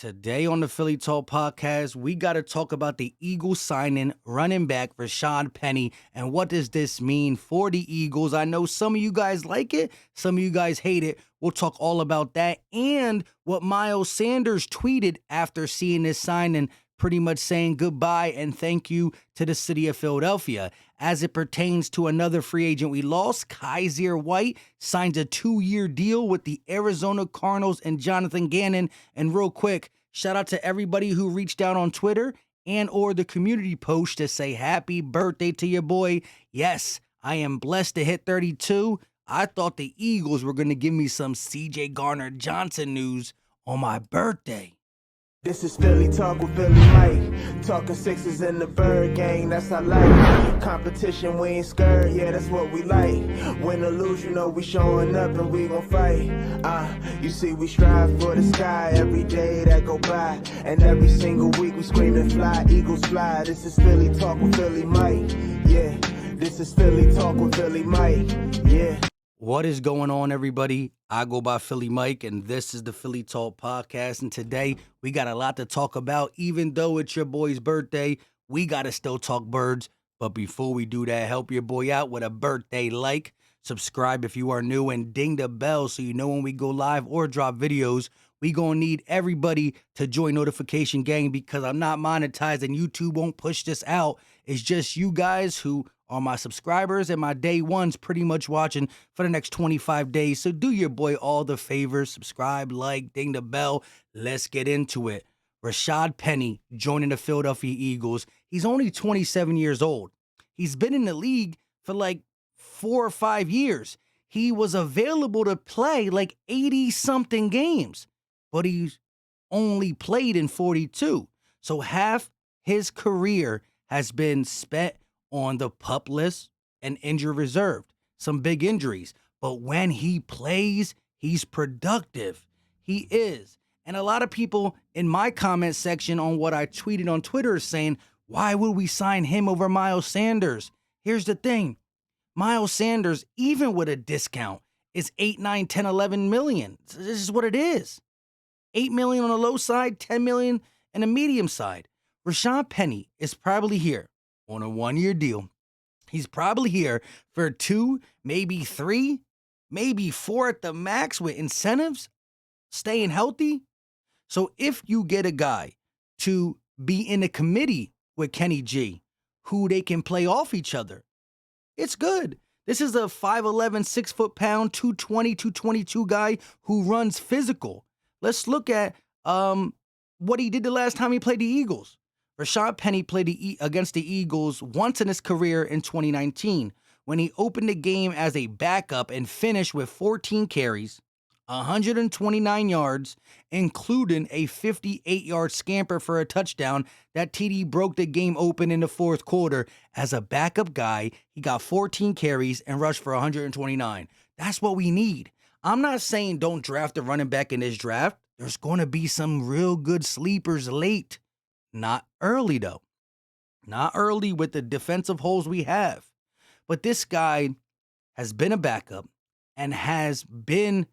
Today on the Philly Talk podcast, we got to talk about the Eagles signing running back Rashaad Penny and what does this mean for the Eagles. I know some of you guys like it, some of you guys hate it. We'll talk all about that and what Miles Sanders tweeted after seeing this signing, pretty much saying goodbye and thank you to the city of Philadelphia. As it pertains to another free agent we lost, Kyzir White signs a 2-year deal with the Arizona Cardinals and Jonathan Gannon. And real quick, shout out to everybody who reached out on Twitter and or the community post to say happy birthday to your boy. Yes, I am blessed to hit 32. I thought the Eagles were going to give me some C.J. Gardner-Johnson news on my birthday. This is Philly Talk with Philly Mike. Talking sixes in the bird gang, that's our life. Competition, we ain't scared, yeah, that's what we like. Win or lose, you know we showing up and we gon' fight. You see we strive for the sky every day that go by. And every single week we screaming fly, Eagles fly. This is Philly Talk with Philly Mike, yeah. This is Philly Talk with Philly Mike, yeah. What is going on, everybody? I go by Philly Mike, and this is the Philly Talk podcast. And today, we got a lot to talk about. Even though it's your boy's birthday, we got to still talk birds. But before we do that, help your boy out with a birthday like. Subscribe if you are new, and ding the bell so you know when we go live or drop videos. We going to need everybody to join Notification Gang because I'm not monetized and YouTube won't push this out. It's just you guys who are my subscribers and my day ones pretty much watching for the next 25 days. So do your boy all the favors. Subscribe, like, ding the bell. Let's get into it. Rashaad Penny joining the Philadelphia Eagles. He's only 27 years old. He's been in the league for like 4 or 5 years. He was available to play like 80-something games, but he's only played in 42. So half his career has been spent on the PUP list and injury reserved. Some big injuries. But when he plays, he's productive. He is. And a lot of people in my comment section on what I tweeted on Twitter is saying, why would we sign him over Miles Sanders? Here's the thing. Miles Sanders, even with a discount, is 8, 9, 10, 11 million. This is what it is. 8 million on the low side, 10 million on the medium side. Rashaad Penny is probably here on a 1-year deal. He's probably here for 2, maybe 3, maybe 4 at the max with incentives, staying healthy. So if you get a guy to be in a committee with Kenny G, who they can play off each other, it's good. This is a 5'11", 6 foot-pound, 220, 222 guy who runs physical. Let's look at what he did the last time he played the Eagles. Rashaad Penny played against the Eagles once in his career in 2019 when he opened the game as a backup and finished with 14 carries, 129 yards, including a 58-yard scamper for a touchdown. That TD broke the game open in the fourth quarter. As a backup guy, he got 14 carries and rushed for 129. That's what we need. I'm not saying don't draft a running back in this draft. There's going to be some real good sleepers late. Not early, though. Not early with the defensive holes we have. But this guy has been a backup and has been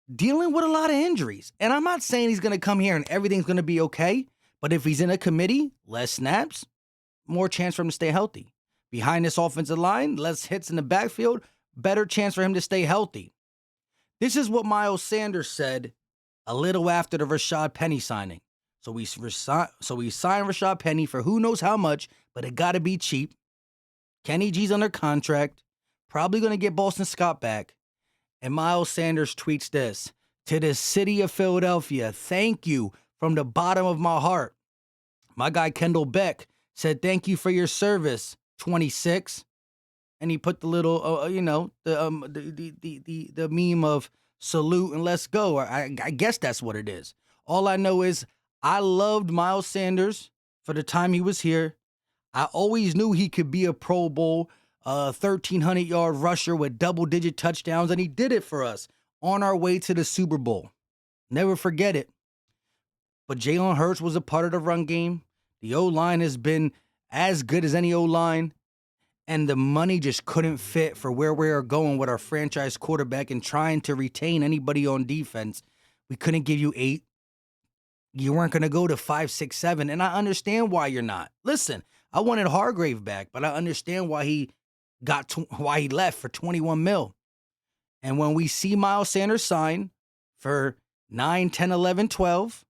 dealing with a lot of injuries. And I'm not saying he's going to come here and everything's going to be okay. But if he's in a committee, less snaps, more chance for him to stay healthy. Behind this offensive line, less hits in the backfield, better chance for him to stay healthy. This is what Miles Sanders said a little after the Rashaad Penny signing. So we signed Rashaad Penny for who knows how much, but it got to be cheap. Kenny G's under contract, probably going to get Boston Scott back. And Miles Sanders tweets this: to the city of Philadelphia, thank you from the bottom of my heart. My guy Kendall Beck said, thank you for your service, 26. And he put the little, the meme of salute and let's go. I guess that's what it is. All I know is I loved Miles Sanders for the time he was here. I always knew he could be a Pro Bowl, 1,300-yard rusher with double-digit touchdowns, and he did it for us on our way to the Super Bowl. Never forget it. But Jalen Hurts was a part of the run game. The O-line has been as good as any O-line, and the money just couldn't fit for where we are going with our franchise quarterback and trying to retain anybody on defense. We couldn't give you 8, you weren't going to go to 5, 6, 7, and I understand why you're not. Listen, I wanted Hargrave back, but I understand why he why he left for 21 mil. And when we see Miles Sanders sign for 9, 10, 11, 12,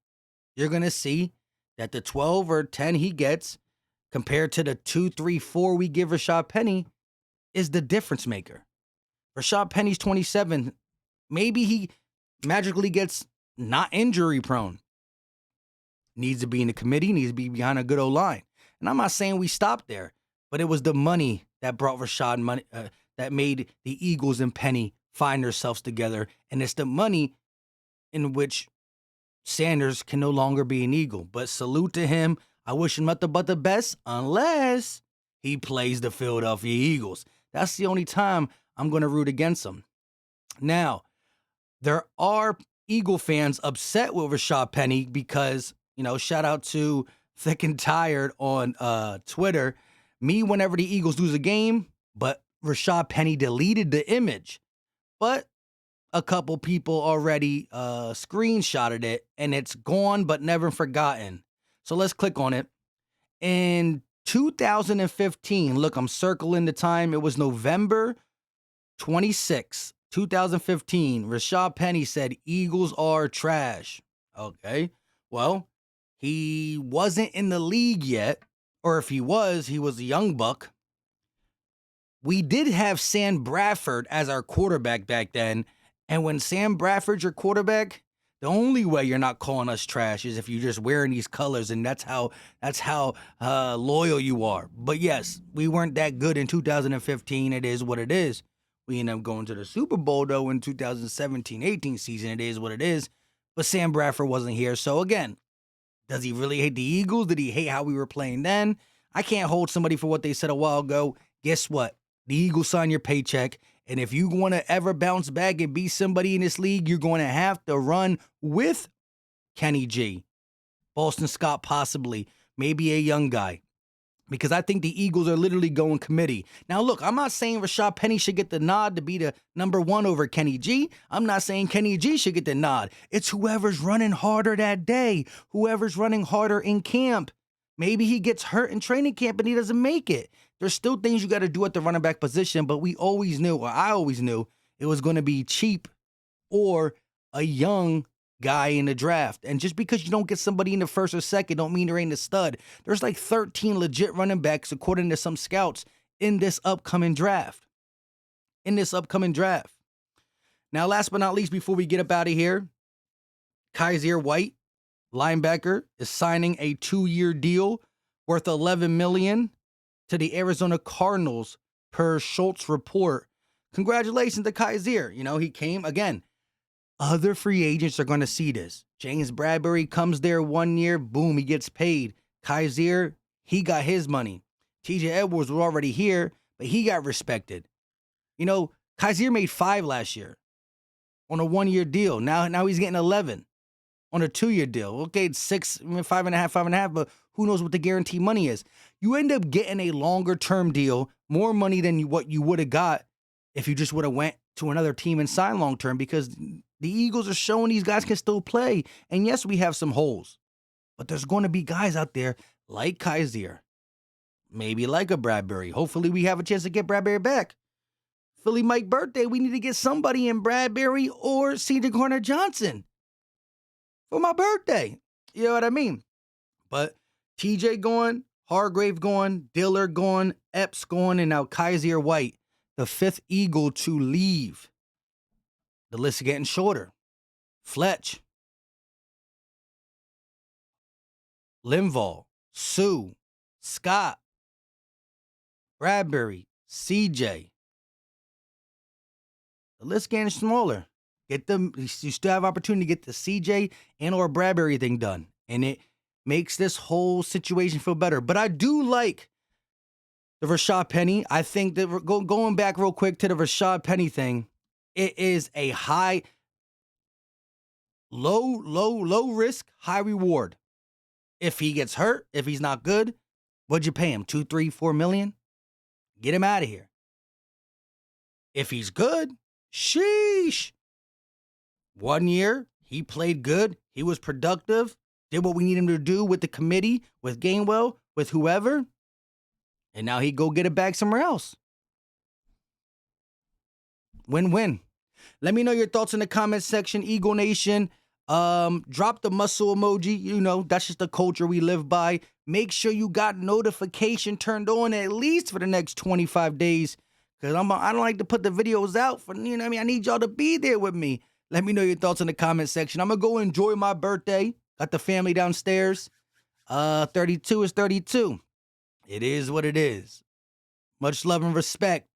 you're going to see that the 12 or 10 he gets compared to the 2, 3, 4 we give Rashaad Penny is the difference maker. Rashaad Penny's 27. Maybe he magically gets not injury prone. Needs to be in the committee, needs to be behind a good old line. And I'm not saying we stopped there, but it was the money that brought Rashaad money, that made the Eagles and Penny find themselves together. And it's the money in which Sanders can no longer be an Eagle. But salute to him. I wish him nothing but the best, unless he plays the Philadelphia Eagles. That's the only time I'm going to root against him. Now, there are Eagle fans upset with Rashaad Penny because, shout out to Thick and Tired on Twitter. Me, whenever the Eagles lose a game, but Rashaad Penny deleted the image. But a couple people already screenshotted it, and it's gone but never forgotten. So let's click on it. In 2015, look, I'm circling the time. It was November 26, 2015. Rashaad Penny said, Eagles are trash. Okay. Well, he wasn't in the league yet, or if he was a young buck. We did have Sam Bradford as our quarterback back then, and when Sam Bradford's your quarterback, the only way you're not calling us trash is if you're just wearing these colors, and that's how loyal you are. But yes, we weren't that good in 2015. It is what it is. We ended up going to the Super Bowl, though, in 2017-18 season. It is what it is. But Sam Bradford wasn't here. So, again, does he really hate the Eagles? Did he hate how we were playing then? I can't hold somebody for what they said a while ago. Guess what? The Eagles sign your paycheck. And if you want to ever bounce back and be somebody in this league, you're going to have to run with Kenny G, Boston Scott possibly, maybe a young guy. Because I think the Eagles are literally going committee. Now, look, I'm not saying Rashaad Penny should get the nod to be the number one over Kenny G. I'm not saying Kenny G should get the nod. It's whoever's running harder that day, whoever's running harder in camp. Maybe he gets hurt in training camp and he doesn't make it. There's still things you got to do at the running back position, but we always knew, or I always knew, it was going to be cheap or a young guy in the draft. And just because you don't get somebody in the first or second don't mean there ain't a stud. There's like 13 legit running backs, according to some scouts, in this upcoming draft. Now, last but not least, before we get up out of here, Kyzir White, linebacker, is signing a 2-year deal worth $11 million to the Arizona Cardinals, per Schultz report. Congratulations to Kyzir. He came again. Other free agents are going to see this. James Bradbury comes there 1 year, boom, he gets paid. Kyzir, he got his money. TJ Edwards was already here, but he got respected. Kyzir made 5 last year on a 1-year deal. Now he's getting 11 on a 2-year deal. Okay, it's 6, 5.5, but who knows what the guarantee money is. You end up getting a longer-term deal, more money than what you would have got if you just would have went to another team and signed long-term, because the Eagles are showing these guys can still play. And yes, we have some holes, but there's going to be guys out there like Kyzir, maybe like a Bradbury. Hopefully we have a chance to get Bradbury back. Philly Mike birthday, we need to get somebody in Bradbury or Cedric Gardner-Johnson for my birthday. You know what I mean? But TJ going, Hargrave going, Diller going, Epps going, and now Kyzir White, the 5th Eagle to leave. The list is getting shorter. Fletch, Linval, Sue, Scott, Bradbury, CJ. The list getting smaller. You still have opportunity to get the CJ and or Bradbury thing done. And it makes this whole situation feel better. But I do like the Rashaad Penny. I think that going back real quick to the Rashaad Penny thing, it is a low risk, high reward. If he gets hurt, if he's not good, what'd you pay him? 2, 3, 4 million? Get him out of here. If he's good, sheesh. 1 year, he played good. He was productive. did what we need him to do with the committee, with Gainwell, with whoever, and now he go get it back somewhere else. Win-win. Let me know your thoughts in the comment section, Eagle Nation. Drop the muscle emoji. You know, that's just the culture we live by. Make sure you got notification turned on at least for the next 25 days. Because I don't like to put the videos out for, you know what I mean? I need y'all to be there with me. Let me know your thoughts in the comment section. I'm going to go enjoy my birthday. Got the family downstairs. 32 is 32. It is what it is. Much love and respect.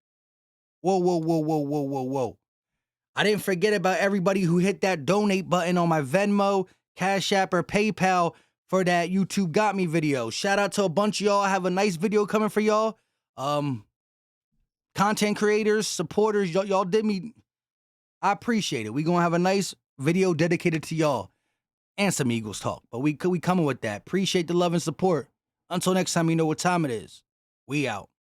Whoa, whoa, whoa, whoa, whoa, whoa, whoa. I didn't forget about everybody who hit that donate button on my Venmo, Cash App, or PayPal for that YouTube Got Me video. Shout out to a bunch of y'all. I have a nice video coming for y'all. Content creators, supporters, y'all did me. I appreciate it. We gonna have a nice video dedicated to y'all and some Eagles talk. But we coming with that. Appreciate the love and support. Until next time, you know what time it is. We out.